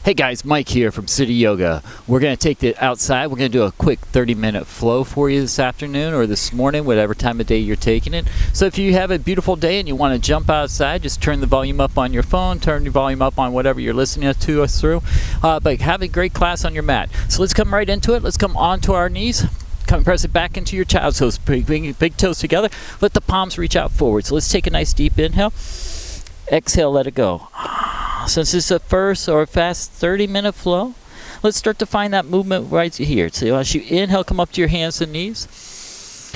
Hey guys, Mike here from City Yoga. We're going to take it outside. We're going to do a quick 30-minute flow for you this afternoon or this morning, whatever time of day you're taking it. So if you have a beautiful day and you want to jump outside, just turn the volume up on your phone, turn your volume up on whatever you're listening to us through. But have a great class on your mat. So let's come right into it. Let's come onto our knees. Come press it back into your child's toes. Big toes together. Let the palms reach out forward. So let's take a nice deep inhale. Exhale, let it go. Since it's a first or a fast 30-minute flow, let's start to find that movement right here. So as you inhale, come up to your hands and knees.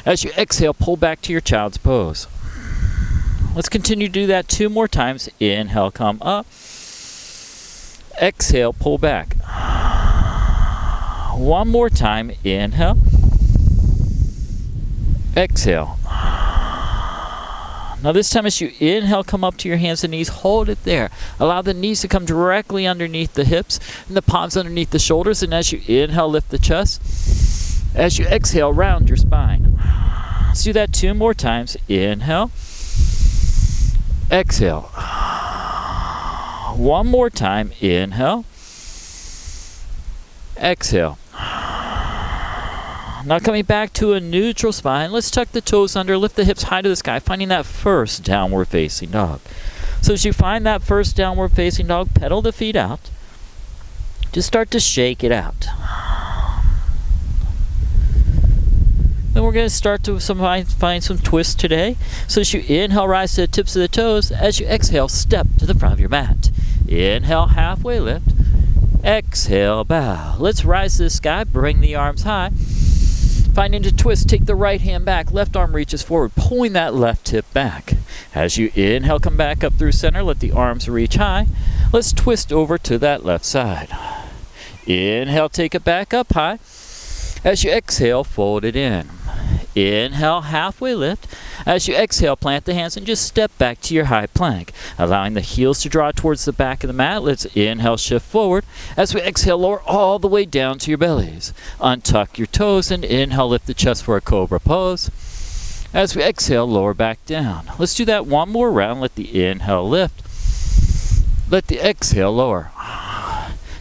As you exhale, pull back to your child's pose. Let's continue to do that 2 more times. Inhale, come up. Exhale, pull back. 1 more time. Inhale. Exhale. Now this time as you inhale, come up to your hands and knees, hold it there. Allow the knees to come directly underneath the hips and the palms underneath the shoulders. And as you inhale, lift the chest. As you exhale, round your spine. Let's do that 2 more times. Inhale. Exhale. 1 more time. Inhale. Exhale. Now coming back to a neutral spine, let's tuck the toes under, lift the hips high to the sky, finding that first downward facing dog. So as you find that first downward facing dog, pedal the feet out. Just start to shake it out. Then we're going to start to find some twists today. So as you inhale, rise to the tips of the toes. As you exhale, step to the front of your mat. Inhale, halfway lift. Exhale, bow. Let's rise to the sky, bring the arms high. Finding the twist, take the right hand back, left arm reaches forward, pulling that left hip back. As you inhale, come back up through center, let the arms reach high. Let's twist over to that left side. Inhale, take it back up high. As you exhale, fold it in. Inhale, halfway lift. As you exhale, plant the hands and just step back to your high plank, allowing the heels to draw towards the back of the mat. Let's inhale, shift forward. As we exhale, lower all the way down to your bellies. Untuck your toes and inhale, lift the chest for a cobra pose. As we exhale, lower back down. Let's do that 1 more round. Let the inhale lift. Let the exhale lower.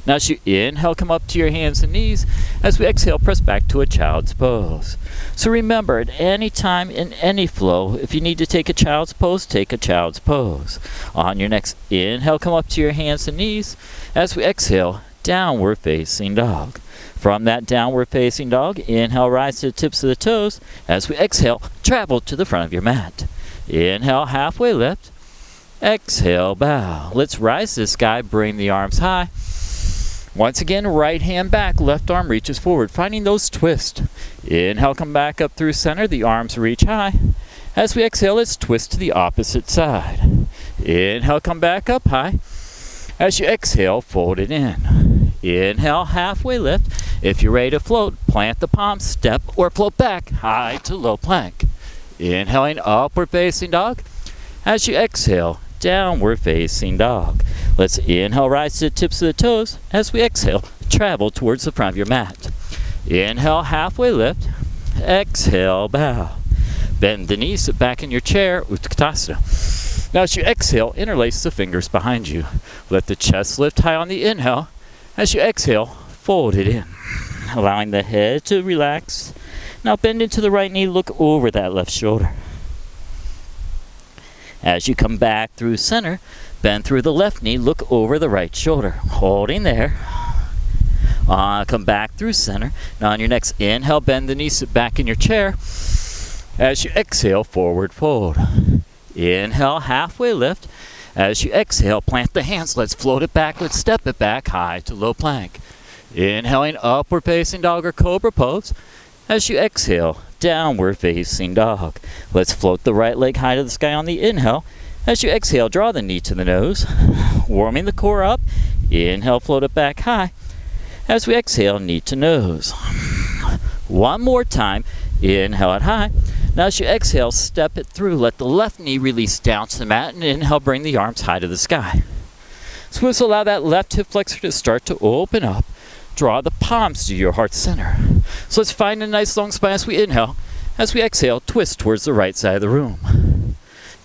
Now as you inhale, come up to your hands and knees. As we exhale, press back to a child's pose. So remember, at any time in any flow, if you need to take a child's pose, take a child's pose. On your next inhale, come up to your hands and knees. As we exhale, downward facing dog. From that downward facing dog, inhale, rise to the tips of the toes. As we exhale, travel to the front of your mat. Inhale, halfway lift. Exhale, bow. Let's rise to the sky, bring the arms high. Once again, right hand back, left arm reaches forward, finding those twists. Inhale, come back up through center, the arms reach high. As we exhale, let's twist to the opposite side. Inhale, come back up high. As you exhale, fold it in. Inhale, halfway lift. If you're ready to float, plant the palms, step or float back, high to low plank. Inhaling, upward facing dog. As you exhale, downward facing dog. Let's inhale, rise to the tips of the toes. As we exhale, travel towards the front of your mat. Inhale, halfway lift. Exhale, bow. Bend the knees, sit back in your chair, Utkatasana. Now as you exhale, interlace the fingers behind you. Let the chest lift high on the inhale. As you exhale, fold it in, allowing the head to relax. Now bend into the right knee, look over that left shoulder. As you come back through center, bend through the left knee, look over the right shoulder. Holding there. Come back through center. Now on your next inhale, bend the knees, sit back in your chair. As you exhale, forward fold. Inhale, halfway lift. As you exhale, plant the hands. Let's float it back. Let's step it back, high to low plank. Inhaling, upward facing dog or cobra pose. As you exhale, downward facing dog. Let's float the right leg high to the sky on the inhale. As you exhale, draw the knee to the nose, warming the core up. Inhale, float it back high. As we exhale, knee to nose. 1 more time. Inhale it high. Now as you exhale, step it through. Let the left knee release down to the mat, and inhale, bring the arms high to the sky. So let's allow that left hip flexor to start to open up. Draw the palms to your heart center. So let's find a nice long spine as we inhale. As we exhale, twist towards the right side of the room.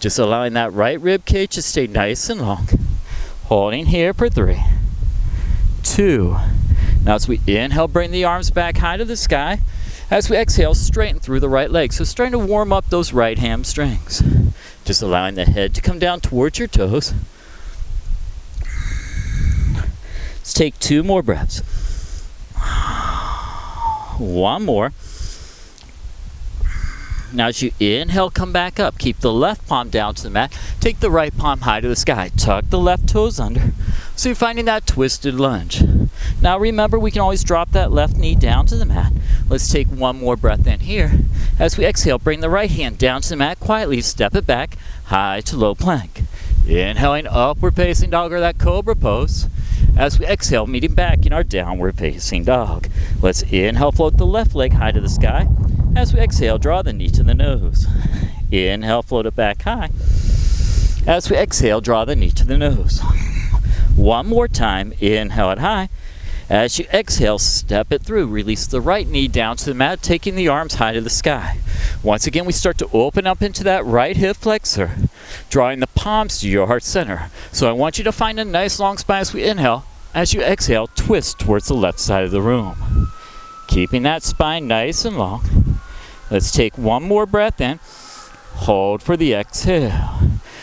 Just allowing that right rib cage to stay nice and long. Holding here for 3, 2. Now as we inhale, bring the arms back high to the sky. As we exhale, straighten through the right leg. So starting to warm up those right hamstrings. Just allowing the head to come down towards your toes. Let's take 2 more breaths. 1 more. Now as you inhale, come back up. Keep the left palm down to the mat. Take the right palm high to the sky. Tuck the left toes under. So you're finding that twisted lunge. Now remember, we can always drop that left knee down to the mat. Let's take 1 more breath in here. As we exhale, bring the right hand down to the mat. Quietly step it back, high to low plank. Inhaling, upward facing dog or that cobra pose. As we exhale, meeting back in our downward facing dog. Let's inhale, float the left leg high to the sky. As we exhale, draw the knee to the nose. Inhale, float it back high. As we exhale, draw the knee to the nose. 1 more time, inhale it high. As you exhale, step it through. Release the right knee down to the mat, taking the arms high to the sky. Once again, we start to open up into that right hip flexor, drawing the palms to your heart center. So I want you to find a nice long spine as we inhale. As you exhale, twist towards the left side of the room. Keeping that spine nice and long. Let's take 1 more breath in. Hold for the exhale.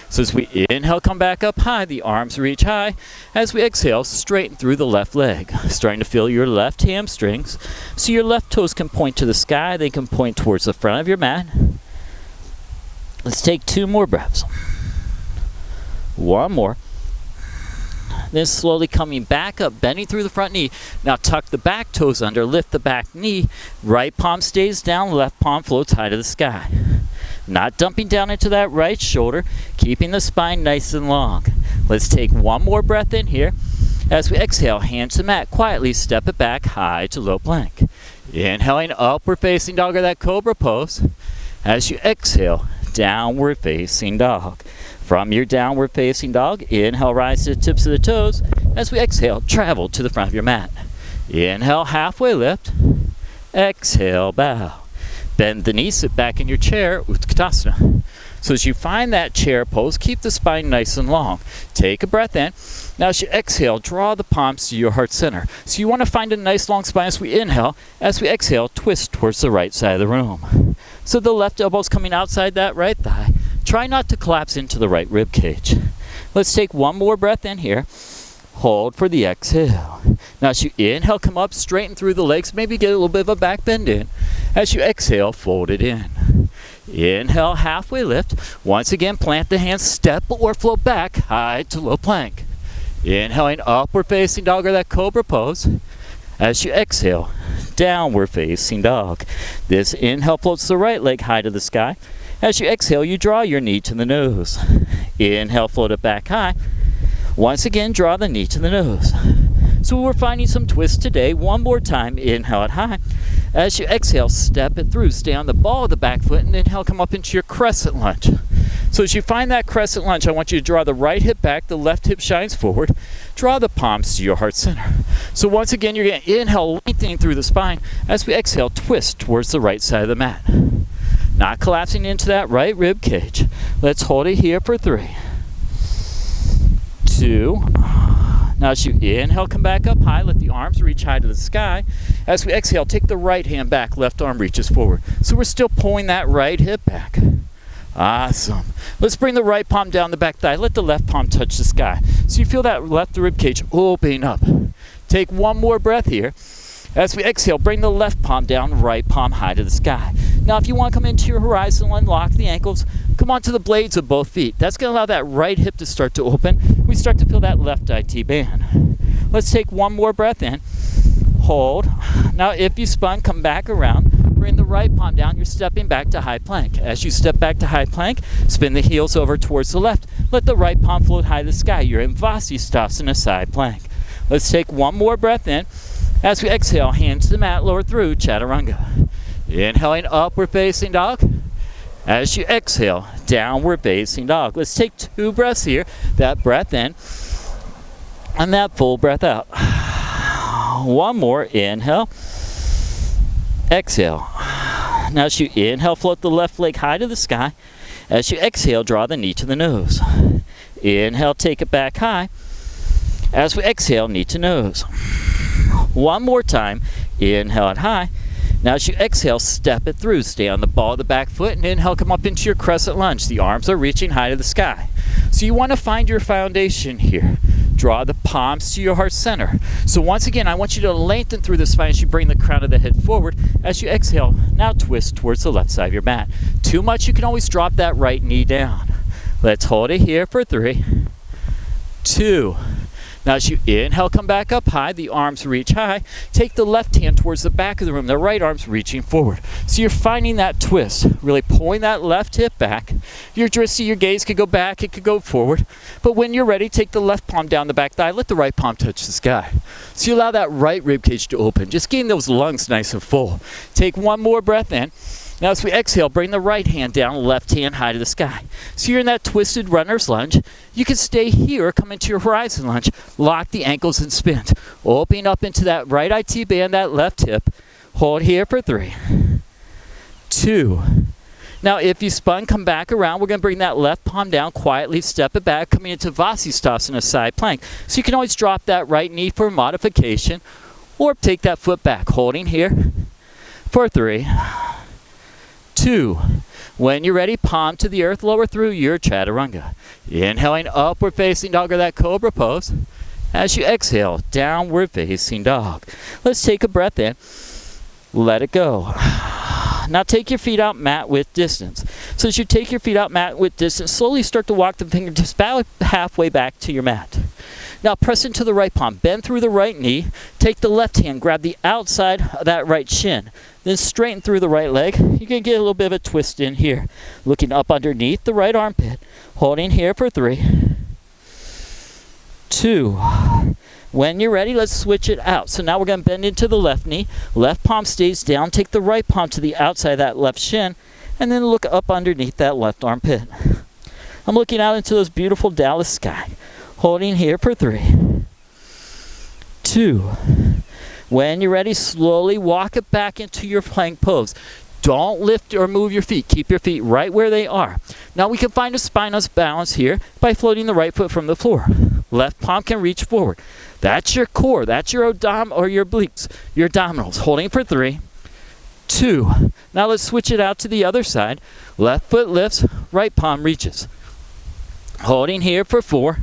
So as we inhale, come back up high. The arms reach high. As we exhale, straighten through the left leg. Starting to feel your left hamstrings. So your left toes can point to the sky. They can point towards the front of your mat. Let's take 2 more breaths. 1 more. Then slowly coming back up, bending through the front knee. Now tuck the back toes under, lift the back knee. Right palm stays down, left palm floats high to the sky. Not dumping down into that right shoulder, keeping the spine nice and long. Let's take 1 more breath in here. As we exhale, hands to the mat, quietly step it back high to low plank. Inhaling, upward facing dog or that cobra pose. As you exhale, downward facing dog. From your downward facing dog, inhale, rise to the tips of the toes. As we exhale, travel to the front of your mat. Inhale, halfway lift. Exhale, bow. Bend the knees, sit back in your chair, Utkatasana. So as you find that chair pose, keep the spine nice and long. Take a breath in. Now as you exhale, draw the palms to your heart center. So you want to find a nice long spine as we inhale. As we exhale, twist towards the right side of the room. So the left elbow's coming outside that right thigh. Try not to collapse into the right rib cage. Let's take 1 more breath in here. Hold for the exhale. Now as you inhale, come up, straighten through the legs, maybe get a little bit of a back bend in. As you exhale, fold it in. Inhale, halfway lift. Once again, plant the hands, step or float back, high to low plank. Inhaling, upward facing dog or that cobra pose. As you exhale, downward facing dog. This inhale floats the right leg high to the sky. As you exhale, you draw your knee to the nose. Inhale, float it back high. Once again, draw the knee to the nose. So we're finding some twists today. 1 more time, inhale it high. As you exhale, step it through. Stay on the ball of the back foot and inhale, come up into your crescent lunge. So as you find that crescent lunge, I want you to draw the right hip back, the left hip shines forward. Draw the palms to your heart center. So once again, you're going to inhale, lengthening through the spine. As we exhale, twist towards the right side of the mat. Not collapsing into that right rib cage. Let's hold it here for 3, 2. Now as you inhale, come back up high. Let the arms reach high to the sky. As we exhale, take the right hand back. Left arm reaches forward. So we're still pulling that right hip back. Awesome. Let's bring the right palm down the back thigh. Let the left palm touch the sky. So you feel that left rib cage opening up. Take 1 more breath here. As we exhale, bring the left palm down, right palm high to the sky. Now if you want to come into your horizon and lock the ankles, come onto the blades of both feet. That's going to allow that right hip to start to open. We start to feel that left IT band. Let's take 1 more breath in. Hold. Now if you spun, come back around. Bring the right palm down. You're stepping back to high plank. As you step back to high plank, spin the heels over towards the left. Let the right palm float high to the sky. You're in Vasisthasana side plank. Let's take 1 more breath in. As we exhale, hands to the mat, lower through Chaturanga. Inhaling, upward facing dog. As you exhale, downward facing dog. Let's take 2 breaths here. That breath in and that full breath out. 1 more, inhale. Exhale. Now as you inhale, float the left leg high to the sky. As you exhale, draw the knee to the nose. Inhale, take it back high. As we exhale, knee to nose. One more time, inhale it high. Now as you exhale, step it through. Stay on the ball of the back foot and inhale, come up into your crescent lunge. The arms are reaching high to the sky. So you want to find your foundation here. Draw the palms to your heart center. So once again, I want you to lengthen through the spine as you bring the crown of the head forward. As you exhale, now twist towards the left side of your mat. Too much, you can always drop that right knee down. Let's hold it here for 3, 2. Now as you inhale, come back up high, the arms reach high. Take the left hand towards the back of the room, the right arm's reaching forward. So you're finding that twist, really pulling that left hip back. Your gaze could go back, it could go forward. But when you're ready, take the left palm down the back thigh, let the right palm touch the sky. So you allow that right rib cage to open, just getting those lungs nice and full. Take one more breath in. Now as we exhale, bring the right hand down, left hand high to the sky. So you're in that twisted runner's lunge. You can stay here, come into your horizon lunge, lock the ankles and spin. Opening up into that right IT band, that left hip. Hold here for 3, 2. Now if you spun, come back around. We're going to bring that left palm down, quietly step it back, coming into Vasisthasana side plank. So you can always drop that right knee for modification, or take that foot back, holding here for 3, 2. When you're ready, palm to the earth, lower through your chaturanga. Inhaling, upward facing dog or that cobra pose. As you exhale, downward facing dog. Let's take a breath in. Let it go. Now take your feet out mat width distance. So as you take your feet out mat width distance, slowly start to walk the fingertips about halfway back to your mat. Now press into the right palm, bend through the right knee, take the left hand, grab the outside of that right shin, then straighten through the right leg. You can get a little bit of a twist in here. Looking up underneath the right armpit, holding here for 3, 2. When you're ready, let's switch it out. So now we're going to bend into the left knee, left palm stays down, take the right palm to the outside of that left shin, and then look up underneath that left armpit. I'm looking out into this beautiful Dallas sky. Holding here for 3, 2. When you're ready, slowly walk it back into your plank pose. Don't lift or move your feet. Keep your feet right where they are. Now we can find a spinous balance here by floating the right foot from the floor. Left palm can reach forward. That's your core. That's your your obliques, your abdominals. Holding for 3, 2. Now let's switch it out to the other side. Left foot lifts, right palm reaches. Holding here for 4,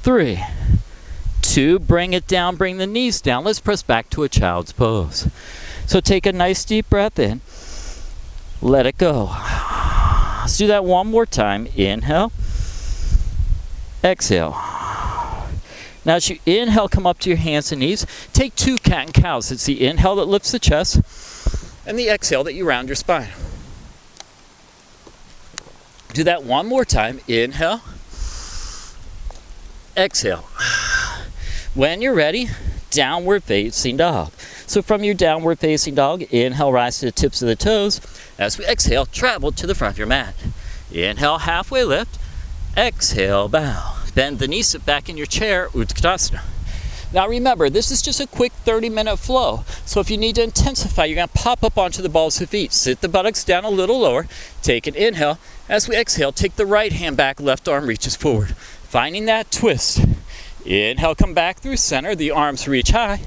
3, 2, bring it down, bring the knees down. Let's press back to a child's pose. So take a nice deep breath in. Let it go. Let's do that one more time. Inhale. Exhale. Now as you inhale, come up to your hands and knees. Take 2 cat and cows. It's the inhale that lifts the chest, and the exhale that you round your spine. Do that one more time. Inhale. Exhale. When you're ready, downward facing dog. So from your downward facing dog, inhale, rise to the tips of the toes. As we exhale, travel to the front of your mat. Inhale, halfway lift. Exhale, bow. Bend the knees, sit back in your chair, Utkatasana. Now remember, this is just a quick 30-minute flow. So if you need to intensify, you're going to pop up onto the balls of feet. Sit the buttocks down a little lower. Take an inhale. As we exhale, take the right hand back, left arm reaches forward. Finding that twist. Inhale, come back through center. The arms reach high.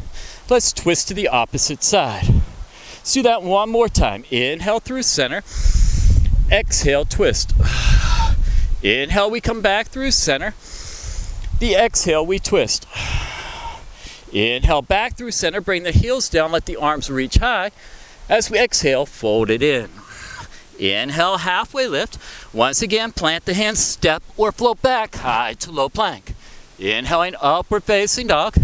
Let's twist to the opposite side. Let's do that one more time. Inhale through center. Exhale, twist. Inhale, we come back through center. The exhale, we twist. Inhale, back through center. Bring the heels down. Let the arms reach high. As we exhale, fold it in. Inhale, halfway lift. Once again, plant the hands, step or float back, high to low plank. Inhaling, upward facing dog.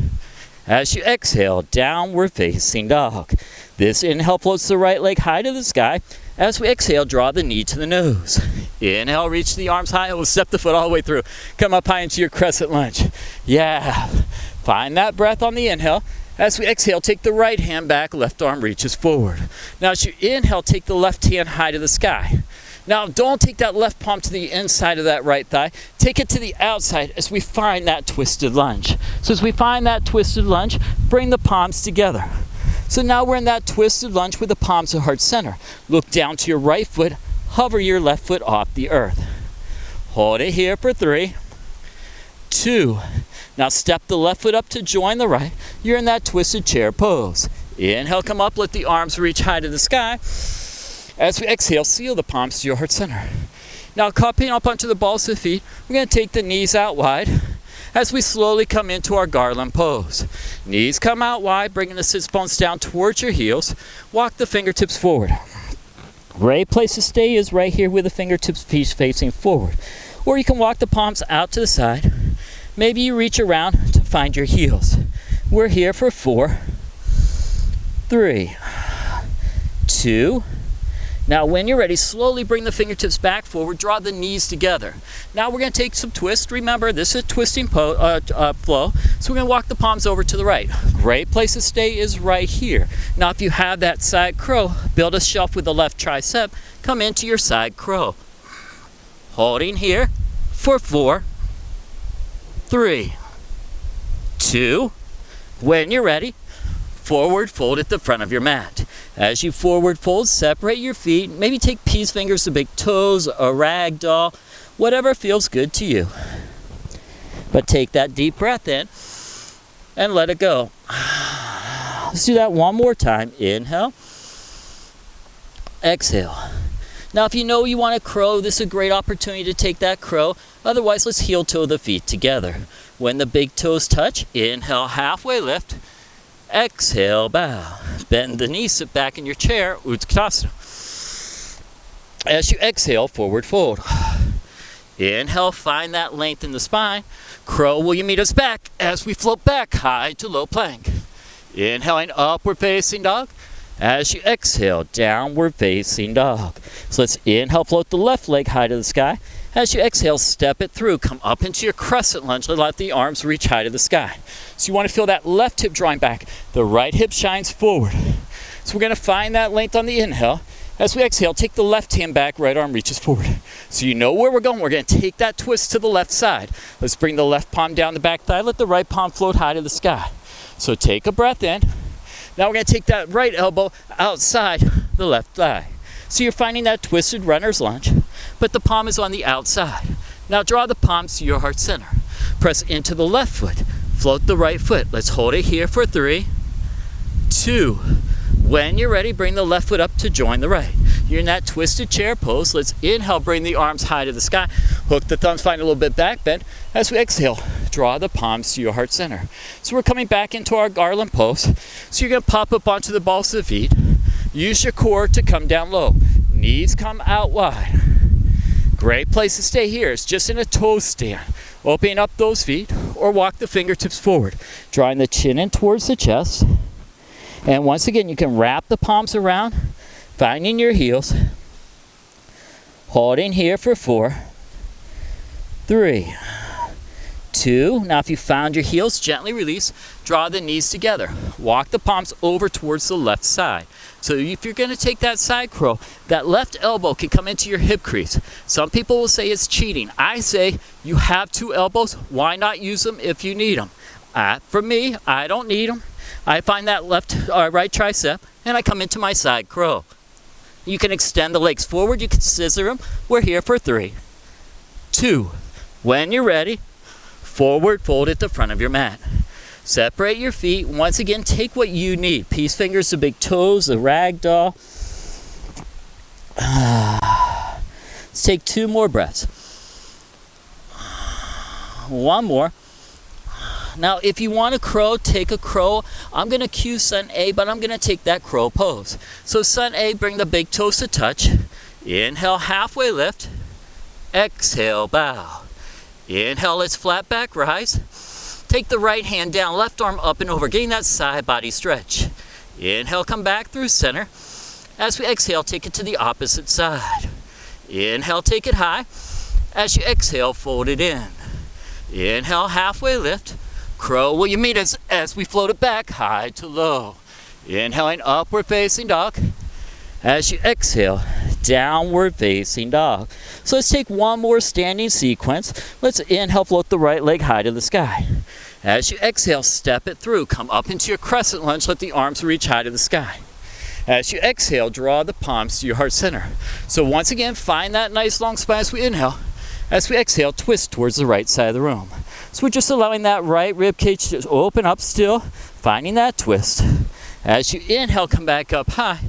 As you exhale, downward facing dog. This inhale floats the right leg high to the sky. As we exhale, draw the knee to the nose. Inhale, reach the arms high. We'll step the foot all the way through. Come up high into your crescent lunge. Yeah. Find that breath on the inhale. As we exhale, take the right hand back, left arm reaches forward. Now as you inhale, take the left hand high to the sky. Now don't take that left palm to the inside of that right thigh. Take it to the outside as we find that twisted lunge. So as we find that twisted lunge, bring the palms together. So now we're in that twisted lunge with the palms at heart center. Look down to your right foot, hover your left foot off the earth. Hold it here for 3, 2. Now step the left foot up to join the right. You're in that twisted chair pose. Inhale, come up, let the arms reach high to the sky. As we exhale, seal the palms to your heart center. Now cupping up onto the balls of the feet, we're going to take the knees out wide as we slowly come into our garland pose. Knees come out wide, bringing the sits bones down towards your heels. Walk the fingertips forward. Great place to stay is right here with the fingertips facing forward. Or you can walk the palms out to the side. Maybe you reach around to find your heels. We're here for 4, 3, 2. Now when you're ready, slowly bring the fingertips back forward, draw the knees together. Now we're going to take some twists. Remember, this is a twisting flow, so we're going to walk the palms over to the right. Great place to stay is right here. Now if you have that side crow, build a shelf with the left tricep, come into your side crow. Holding here for 4, 3, 2. When you're ready, forward fold at the front of your mat. As you forward fold, separate your feet. Maybe take peace fingers to big toes, a rag doll, whatever feels good to you. But take that deep breath in and let it go. Let's do that one more time. Inhale. Exhale. Now if you know you want a crow, this is a great opportunity to take that crow. Otherwise, let's heel toe the feet together. When the big toes touch, inhale, halfway lift. Exhale, bow. Bend the knees, sit back in your chair, Utkatasana. As you exhale, forward fold. Inhale, find that length in the spine. Crow, will you meet us back as we float back high to low plank. Inhaling, upward facing dog. As you exhale, downward facing dog. So let's inhale, float the left leg high to the sky. As you exhale, step it through. Come up into your crescent lunge. Let the arms reach high to the sky. So you want to feel that left hip drawing back. The right hip shines forward. So we're going to find that length on the inhale. As we exhale, take the left hand back, right arm reaches forward. So you know where we're going. We're going to take that twist to the left side. Let's bring the left palm down the back thigh. Let the right palm float high to the sky. So take a breath in. Now we're going to take that right elbow outside the left thigh. So you're finding that twisted runner's lunge, but the palm is on the outside. Now draw the palms to your heart center. Press into the left foot. Float the right foot. Let's hold it here for 3, 2. When you're ready, bring the left foot up to join the right. You're in that twisted chair pose. Let's inhale, bring the arms high to the sky. Hook the thumbs, find a little bit back bend. As we exhale, draw the palms to your heart center. So we're coming back into our garland pose. So you're going to pop up onto the balls of the feet. Use your core to come down low. Knees come out wide. Great place to stay here is just in a toe stand. Opening up those feet or walk the fingertips forward. Drawing the chin in towards the chest. And once again, you can wrap the palms around, finding your heels. Holding here for 4, 3, 2. Now if you found your heels, gently release. Draw the knees together. Walk the palms over towards the left side. So if you're going to take that side crow, that left elbow can come into your hip crease. Some people will say it's cheating. I say you have 2 elbows. Why not use them if you need them? For me, I don't need them. I find that right tricep, and I come into my side crow. You can extend the legs forward. You can scissor them. We're here for 3, 2. When you're ready, forward fold at the front of your mat. Separate your feet. Once again, take what you need. Peace fingers to big toes, the rag doll. Let's take 2 more breaths. One more. Now, if you want a crow, take a crow. I'm going to cue Sun A, but I'm going to take that crow pose. So Sun A, bring the big toes to touch. Inhale, halfway lift. Exhale, bow. Inhale, let's flat back rise. Take the right hand down, left arm up and over, getting that side body stretch. Inhale, come back through center. As we exhale, take it to the opposite side. Inhale, take it high. As you exhale, fold it in. Inhale, halfway lift. Crow, will you meet us as we float it back high to low? Inhaling, upward facing dog. As you exhale, downward facing dog. So let's take one more standing sequence. Let's inhale, float the right leg high to the sky. As you exhale, step it through. Come up into your crescent lunge. Let the arms reach high to the sky. As you exhale, draw the palms to your heart center. So once again, find that nice long spine as we inhale. As we exhale, twist towards the right side of the room. So we're just allowing that right rib cage to open up still, finding that twist. As you inhale, come back up high.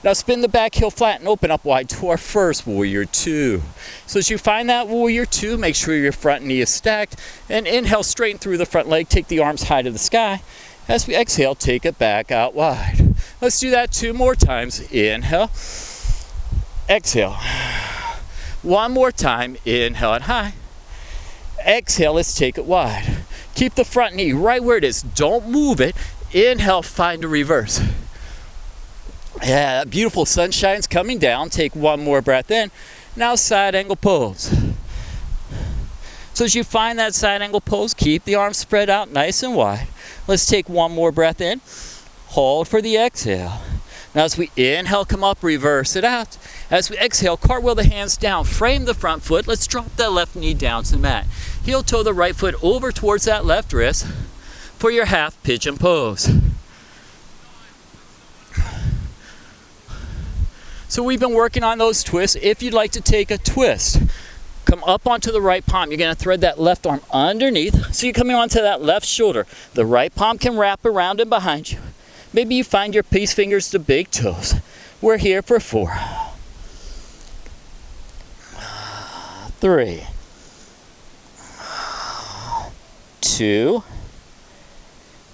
Now spin the back heel flat and open up wide to our first Warrior Two. So as you find that Warrior Two, make sure your front knee is stacked, and inhale, straighten through the front leg, take the arms high to the sky. As we exhale, take it back out wide. Let's do that 2 more times. Inhale, exhale. 1 more time. Inhale and high. Exhale, let's take it wide. Keep the front knee right where it is. Don't move it. Inhale, find a reverse. Yeah, that beautiful sunshine's coming down. Take 1 more breath in. Now side angle pose. So as you find that side angle pose, keep the arms spread out nice and wide. Let's take 1 more breath in. Hold for the exhale. Now as we inhale, come up, reverse it out. As we exhale, cartwheel the hands down, frame the front foot. Let's drop that left knee down to the mat. Heel toe the right foot over towards that left wrist for your half pigeon pose. So we've been working on those twists. If you'd like to take a twist, come up onto the right palm. You're going to thread that left arm underneath. So you're coming onto that left shoulder. The right palm can wrap around and behind you. Maybe you find your peace fingers to big toes. We're here for 4, 3, 2.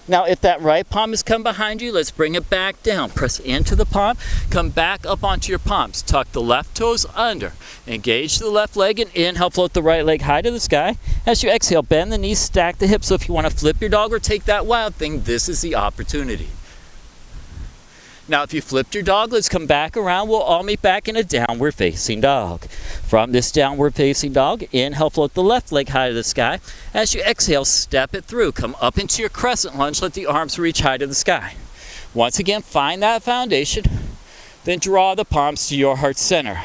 Now if that right palm has come behind you, let's bring it back down. Press into the palm, come back up onto your palms. Tuck the left toes under. Engage the left leg and inhale, float the right leg high to the sky. As you exhale, bend the knees, stack the hips. So if you want to flip your dog or take that wild thing, this is the opportunity. Now if you flipped your dog, let's come back around. We'll all meet back in a downward facing dog. From this downward facing dog, inhale, float the left leg high to the sky. As you exhale, step it through. Come up into your crescent lunge. Let the arms reach high to the sky. Once again, find that foundation. Then draw the palms to your heart center.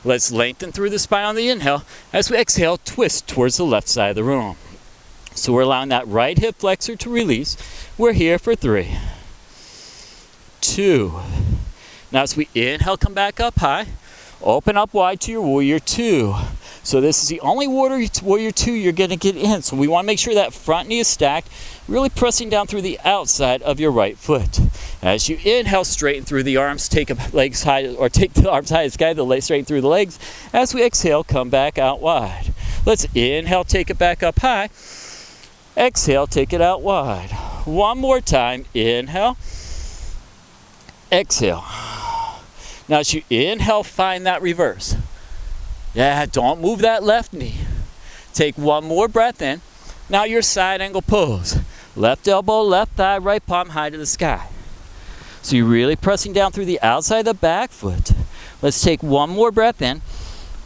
Let's lengthen through the spine on the inhale. As we exhale, twist towards the left side of the room. So we're allowing that right hip flexor to release. We're here for 3, 2. Now as we inhale, come back up high. Open up wide to your Warrior Two. So this is the only Warrior Two you're going to get in. So we want to make sure that front knee is stacked, really pressing down through the outside of your right foot. As you inhale, straighten through the arms, take the legs high, or take the arms high to the sky, the legs straighten through the legs. As we exhale, come back out wide. Let's inhale, take it back up high. Exhale, take it out wide. 1 more time. Inhale. Exhale. Now as you inhale, find that reverse. Yeah, don't move that left knee. Take 1 more breath in. Now your side angle pose. Left elbow, left thigh, right palm high to the sky. So you're really pressing down through the outside of the back foot. Let's take 1 more breath in.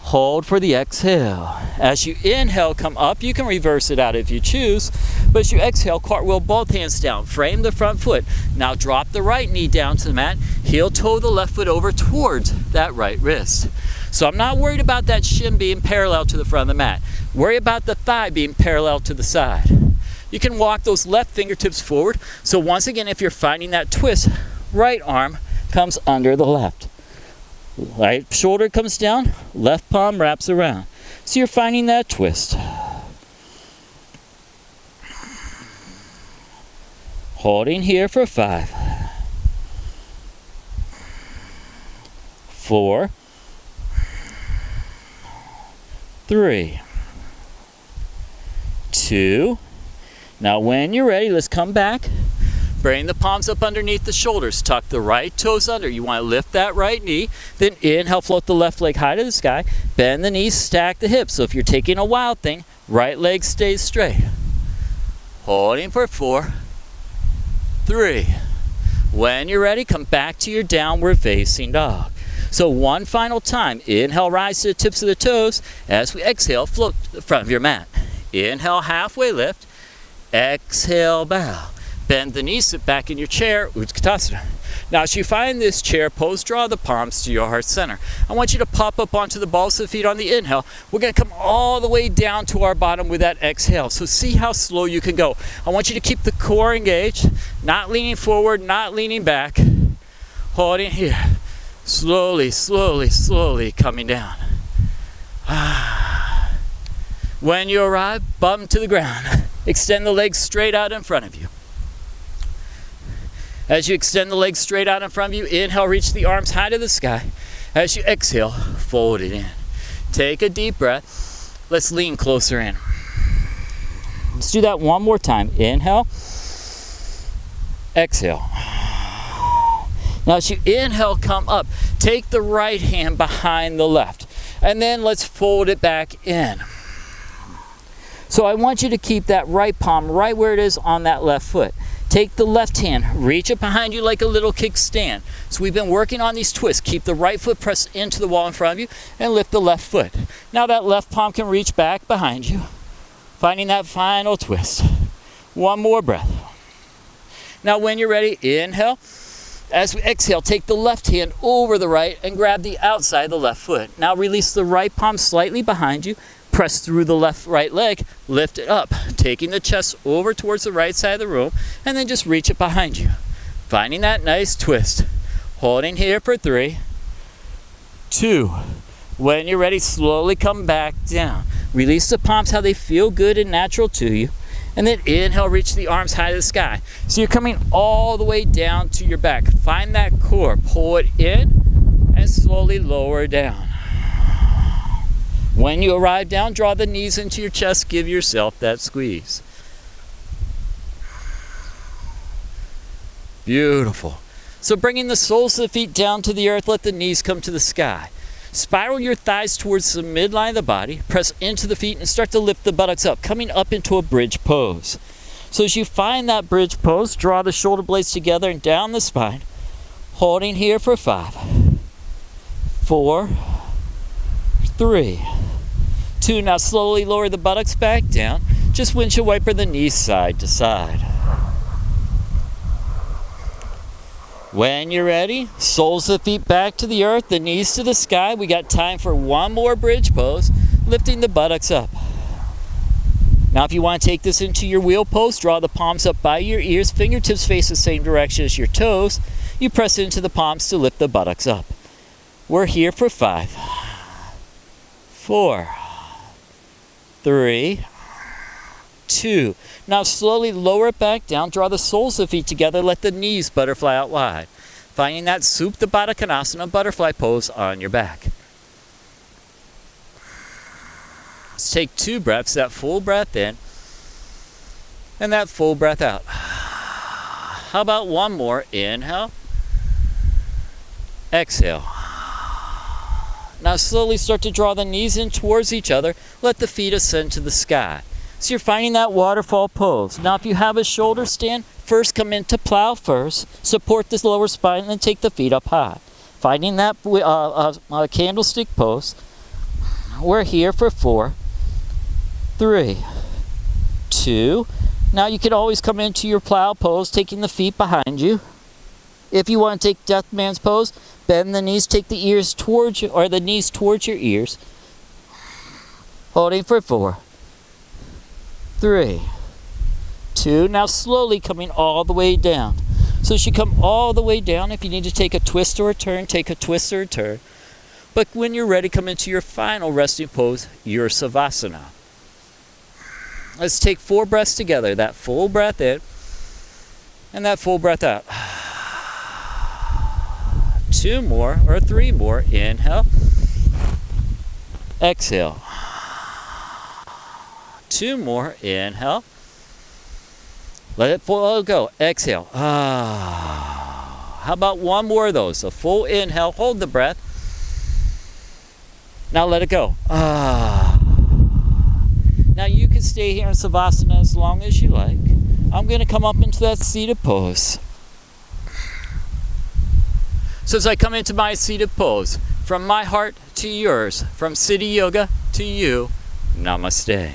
Hold for the exhale. As you inhale, come up. You can reverse it out if you choose. But as you exhale, cartwheel both hands down. Frame the front foot. Now drop the right knee down to the mat. Heel toe the left foot over towards that right wrist. So I'm not worried about that shin being parallel to the front of the mat. Worry about the thigh being parallel to the side. You can walk those left fingertips forward. So once again, if you're finding that twist, right arm comes under the left. Right shoulder comes down, left palm wraps around. So you're finding that twist. Holding here for 5, 4, 3, 2. Now when you're ready, let's come back. Bring the palms up underneath the shoulders. Tuck the right toes under. You want to lift that right knee. Then inhale, float the left leg high to the sky. Bend the knees, stack the hips. So if you're taking a wild thing, right leg stays straight. Holding for 4, 3. When you're ready, come back to your downward facing dog. So one final time. Inhale, rise to the tips of the toes. As we exhale, float to the front of your mat. Inhale, halfway lift. Exhale, bow. Bend the knees, sit back in your chair, Utkatasana. Now as you find this chair pose, draw the palms to your heart center. I want you to pop up onto the balls of the feet on the inhale. We're going to come all the way down to our bottom with that exhale. So see how slow you can go. I want you to keep the core engaged, not leaning forward, not leaning back. Holding here. Slowly, slowly, slowly coming down. When you arrive, bum to the ground. Extend the legs straight out in front of you. As you extend the legs straight out in front of you, inhale, reach the arms high to the sky. As you exhale, fold it in. Take a deep breath. Let's lean closer in. Let's do that one more time. Inhale, exhale. Now as you inhale, come up. Take the right hand behind the left. And then let's fold it back in. So I want you to keep that right palm right where it is on that left foot. Take the left hand, reach it behind you like a little kickstand. So we've been working on these twists. Keep the right foot pressed into the wall in front of you and lift the left foot. Now that left palm can reach back behind you. Finding that final twist. One more breath. Now when you're ready, inhale. As we exhale, take the left hand over the right and grab the outside of the left foot. Now release the right palm slightly behind you. Press through the right leg, lift it up, taking the chest over towards the right side of the room, and then just reach it behind you. Finding that nice twist. Holding here for 3, 2. When you're ready, slowly come back down. Release the palms how they feel good and natural to you. And then inhale, reach the arms high to the sky. So you're coming all the way down to your back. Find that core, pull it in, and slowly lower down. When you arrive down, draw the knees into your chest, give yourself that squeeze. Beautiful. So bringing the soles of the feet down to the earth, let the knees come to the sky. Spiral your thighs towards the midline of the body, press into the feet and start to lift the buttocks up, coming up into a bridge pose. So as you find that bridge pose, draw the shoulder blades together and down the spine, holding here for 5, 4, 3, 2. Now slowly lower the buttocks back down. Just windshield wiper the knees side to side. When you're ready, soles of the feet back to the earth, the knees to the sky. We got time for one more bridge pose, lifting the buttocks up. Now if you want to take this into your wheel pose, draw the palms up by your ears, fingertips face the same direction as your toes. You press into the palms to lift the buttocks up. We're here for 5, 4, 3, 2. Now slowly lower it back down, draw the soles of the feet together, let the knees butterfly out wide. Finding that Supta Baddha Konasana butterfly pose on your back. Let's take 2 breaths, that full breath in and that full breath out. How about one more? Inhale, exhale. Now slowly start to draw the knees in towards each other. Let the feet ascend to the sky. So you're finding that waterfall pose. Now if you have a shoulder stand, first come into plow first. Support this lower spine and then take the feet up high. Finding that candlestick pose. We're here for 4, 3, 2. Now you can always come into your plow pose, taking the feet behind you. If you want to take Death Man's pose, bend the knees, take the ears towards you, or the knees towards your ears. Holding for 4, 3, 2. Now slowly coming all the way down. So as you come all the way down, if you need to take a twist or a turn, take a twist or a turn. But when you're ready, come into your final resting pose, your Savasana. Let's take 4 breaths together. That full breath in and that full breath out. 2 more or 3 more. Inhale, exhale. 2 more. Inhale. Let it flow, go. Exhale. How about one more of those? A full inhale. Hold the breath. Now let it go. Now you can stay here in Savasana as long as you like. I'm going to come up into that seated pose. So as I come into my seated pose, from my heart to yours, from Siddhi Yoga to you, Namaste.